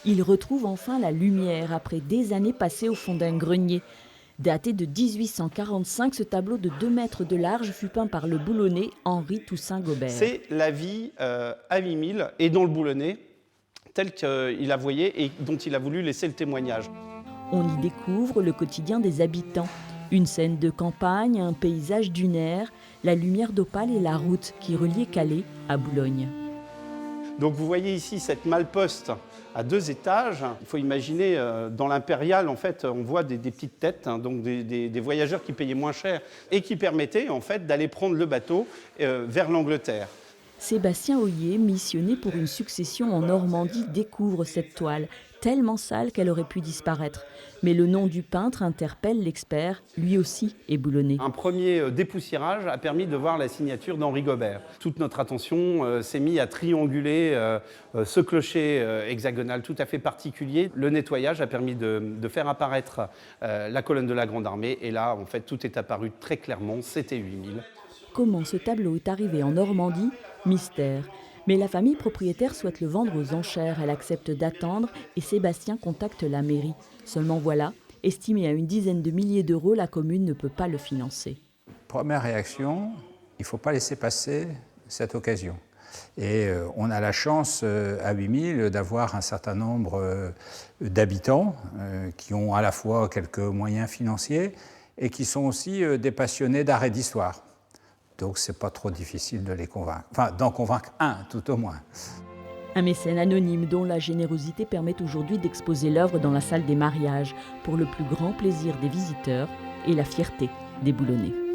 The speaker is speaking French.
Il retrouve enfin la lumière après des années passées au fond d'un grenier. Daté de 1845, ce tableau de 2 mètres de large fut peint par le boulonnais Henri Toussaint Gobert. C'est la vie à 8000 et dans le Boulonnais, telle qu'il la voyait et dont il a voulu laisser le témoignage. On y découvre le quotidien des habitants. Une scène de campagne, un paysage dunaire, la lumière d'Opale et la route qui reliait Calais à Boulogne. Donc vous voyez ici cette malle-poste à 2 étages. Il faut imaginer, dans l'impérial, en fait, on voit des petites têtes, hein, donc des voyageurs qui payaient moins cher et qui permettaient en fait d'aller prendre le bateau vers l'Angleterre. Sébastien Oyer, missionné pour une succession en Normandie, découvre cette toile, tellement sale qu'elle aurait pu disparaître. Mais le nom du peintre interpelle l'expert, lui aussi est boulonnais. Un premier dépoussiérage a permis de voir la signature d'Henri Gobert. Toute notre attention s'est mise à trianguler ce clocher hexagonal tout à fait particulier. Le nettoyage a permis de faire apparaître la colonne de la Grande Armée. Et là, en fait, tout est apparu très clairement, c'était 8000. Comment ce tableau est arrivé en Normandie? Mystère. Mais la famille propriétaire souhaite le vendre aux enchères. Elle accepte d'attendre et Sébastien contacte la mairie. Seulement voilà, estimé à une dizaine de milliers d'euros, la commune ne peut pas le financer. Première réaction, il ne faut pas laisser passer cette occasion. Et on a la chance à 8000 d'avoir un certain nombre d'habitants qui ont à la fois quelques moyens financiers et qui sont aussi des passionnés d'art et d'histoire. Donc c'est pas trop difficile de les convaincre, enfin d'en convaincre un tout au moins. Un mécène anonyme dont la générosité permet aujourd'hui d'exposer l'œuvre dans la salle des mariages pour le plus grand plaisir des visiteurs et la fierté des Boulonnais.